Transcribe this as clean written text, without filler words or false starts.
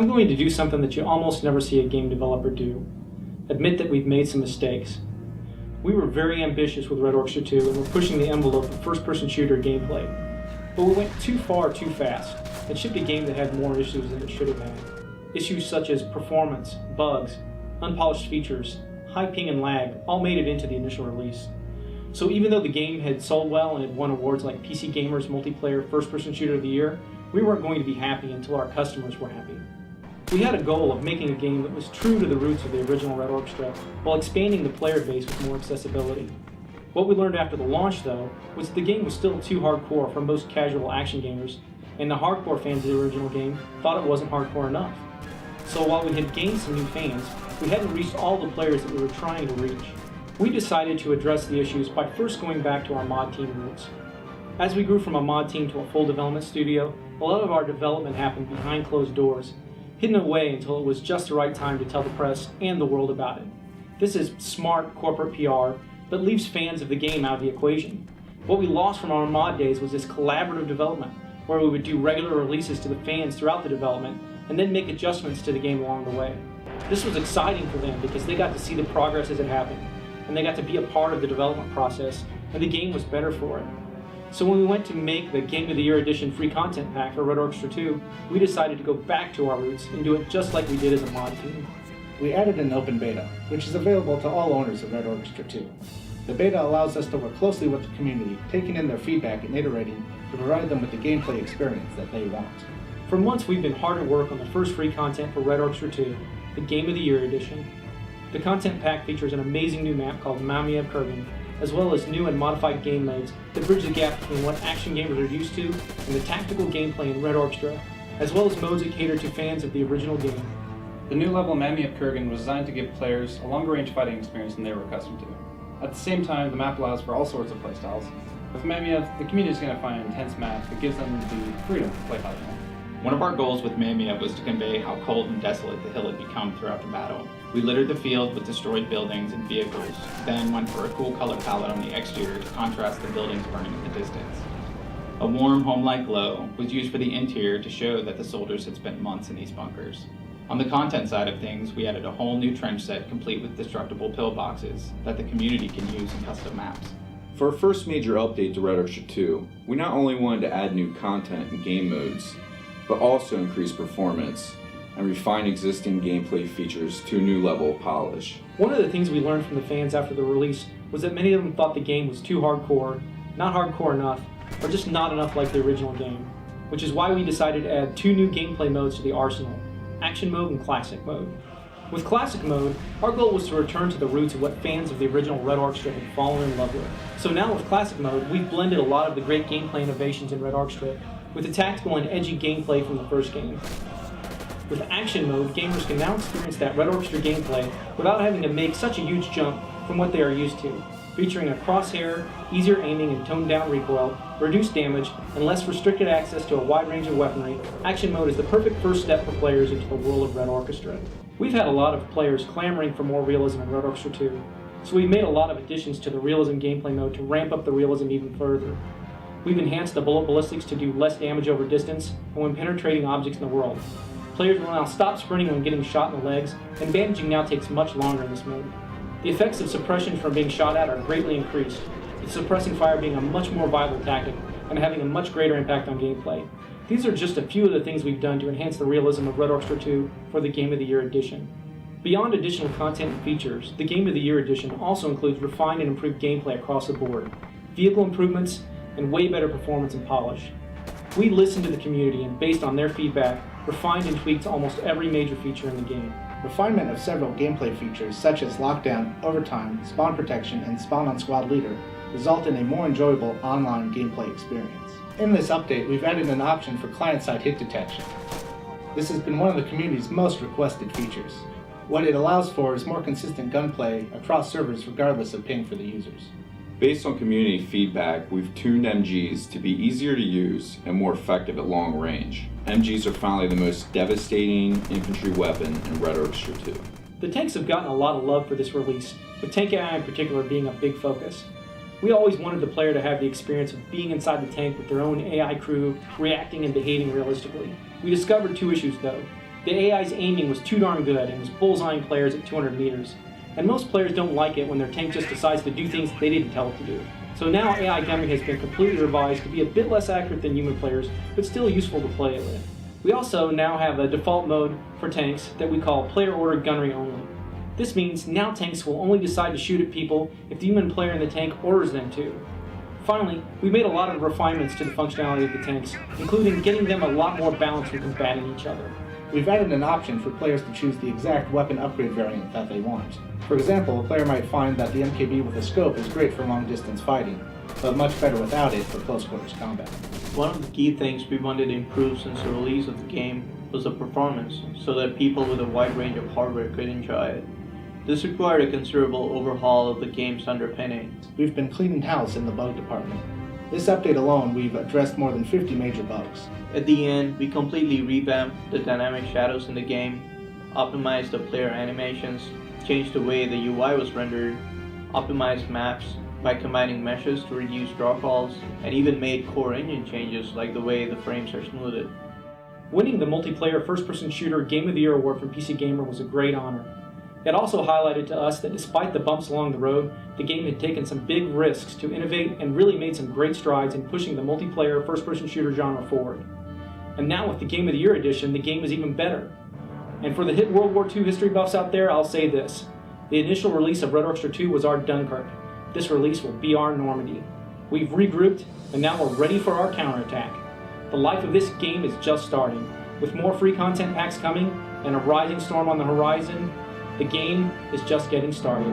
I'm going to do something that you almost never see a game developer do. Admit that we've made some mistakes. We were very ambitious with Red Orchestra 2 and were pushing the envelope of first-person shooter gameplay. But we went too far too fast and shipped a game that had more issues than it should have had. Issues such as performance, bugs, unpolished features, high ping and lag all made it into the initial release. So even though the game had sold well and had won awards like PC Gamer's Multiplayer First-Person Shooter of the Year, we weren't going to be happy until our customers were happy. We had a goal of making a game that was true to the roots of the original Red Orchestra while expanding the player base with more accessibility. What we learned after the launch, though, was that the game was still too hardcore for most casual action gamers, and the hardcore fans of the original game thought it wasn't hardcore enough. So while we had gained some new fans, we hadn't reached all the players that we were trying to reach. We decided to address the issues by first going back to our mod team roots. As we grew from a mod team to a full development studio, a lot of our development happened behind closed doors, hidden away until it was just the right time to tell the press and the world about it. This is smart corporate PR, but leaves fans of the game out of the equation. What we lost from our mod days was this collaborative development, where we would do regular releases to the fans throughout the development, and then make adjustments to the game along the way. This was exciting for them because they got to see the progress as it happened, and they got to be a part of the development process, and the game was better for it. So when we went to make the Game of the Year Edition free content pack for Red Orchestra 2, we decided to go back to our roots and do it just like we did as a mod team. We added an open beta, which is available to all owners of Red Orchestra 2. The beta allows us to work closely with the community, taking in their feedback and iterating to provide them with the gameplay experience that they want. For months we've been hard at work on the first free content for Red Orchestra 2, the Game of the Year Edition. The content pack features an amazing new map called Mamia Kurgan, as well as new and modified game modes that bridge the gap between what action gamers are used to and the tactical gameplay in Red Orchestra, as well as modes that cater to fans of the original game. The new level Mamia Kurgan was designed to give players a longer range fighting experience than they were accustomed to. At the same time, the map allows for all sorts of playstyles. With Mamia, the community is going to find an intense map that gives them the freedom to play how they want. One of our goals with Mamia was to convey how cold and desolate the hill had become throughout the battle. We littered the field with destroyed buildings and vehicles, then went for a cool color palette on the exterior to contrast the buildings burning in the distance. A warm, home-like glow was used for the interior to show that the soldiers had spent months in these bunkers. On the content side of things, we added a whole new trench set complete with destructible pillboxes that the community can use in custom maps. For our first major update to Red Orchestra 2, we not only wanted to add new content and game modes, but also increase performance and refine existing gameplay features to a new level of polish. One of the things we learned from the fans after the release was that many of them thought the game was too hardcore, not hardcore enough, or just not enough like the original game, which is why we decided to add 2 new gameplay modes to the arsenal, Action Mode and Classic Mode. With Classic Mode, our goal was to return to the roots of what fans of the original Red Orchestra had fallen in love with. So now with Classic Mode, we've blended a lot of the great gameplay innovations in Red Orchestra with the tactical and edgy gameplay from the first game. With Action Mode, gamers can now experience that Red Orchestra gameplay without having to make such a huge jump from what they are used to, featuring a crosshair, easier aiming and toned down recoil, reduced damage, and less restricted access to a wide range of weaponry. Action Mode is the perfect first step for players into the world of Red Orchestra. We've had a lot of players clamoring for more realism in Red Orchestra 2, so we've made a lot of additions to the realism gameplay mode to ramp up the realism even further. We've enhanced the bullet ballistics to do less damage over distance and when penetrating objects in the world. Players will now stop sprinting when getting shot in the legs, and bandaging now takes much longer in this mode. The effects of suppression from being shot at are greatly increased, with suppressing fire being a much more viable tactic and having a much greater impact on gameplay. These are just a few of the things we've done to enhance the realism of Red Orchestra 2 for the Game of the Year Edition. Beyond additional content and features, the Game of the Year Edition also includes refined and improved gameplay across the board, vehicle improvements, and way better performance and polish. We listened to the community and, based on their feedback, refined and tweaked almost every major feature in the game. Refinement of several gameplay features such as lockdown, overtime, spawn protection, and spawn on squad leader result in a more enjoyable online gameplay experience. In this update, we've added an option for client-side hit detection. This has been one of the community's most requested features. What it allows for is more consistent gunplay across servers regardless of ping for the users. Based on community feedback, we've tuned MGs to be easier to use and more effective at long range. MGs are finally the most devastating infantry weapon in Red Orchestra 2. The tanks have gotten a lot of love for this release, with Tank AI in particular being a big focus. We always wanted the player to have the experience of being inside the tank with their own AI crew, reacting and behaving realistically. We discovered 2 issues though. The AI's aiming was too darn good and was bullseyeing players at 200 meters. And most players don't like it when their tank just decides to do things they didn't tell it to do. So now AI gunnery has been completely revised to be a bit less accurate than human players, but still useful to play it with. We also now have a default mode for tanks that we call player ordered gunnery only. This means now tanks will only decide to shoot at people if the human player in the tank orders them to. Finally, we made a lot of refinements to the functionality of the tanks, including getting them a lot more balanced when combating each other. We've added an option for players to choose the exact weapon upgrade variant that they want. For example, a player might find that the MKB with a scope is great for long-distance fighting, but much better without it for close-quarters combat. One of the key things we wanted to improve since the release of the game was the performance, so that people with a wide range of hardware could enjoy it. This required a considerable overhaul of the game's underpinning. We've been cleaning house in the bug department. This update alone, we've addressed more than 50 major bugs. At the end, we completely revamped the dynamic shadows in the game, optimized the player animations, changed the way the UI was rendered, optimized maps by combining meshes to reduce draw calls, and even made core engine changes like the way the frames are smoothed. Winning the multiplayer first-person shooter Game of the Year award from PC Gamer was a great honor. It also highlighted to us that despite the bumps along the road, the game had taken some big risks to innovate and really made some great strides in pushing the multiplayer first-person shooter genre forward. And now with the Game of the Year edition, the game is even better. And for the hit World War II history buffs out there, I'll say this. The initial release of Red Orchestra 2 was our Dunkirk. This release will be our Normandy. We've regrouped, and now we're ready for our counterattack. The life of this game is just starting. With more free content packs coming and a rising storm on the horizon, the game is just getting started.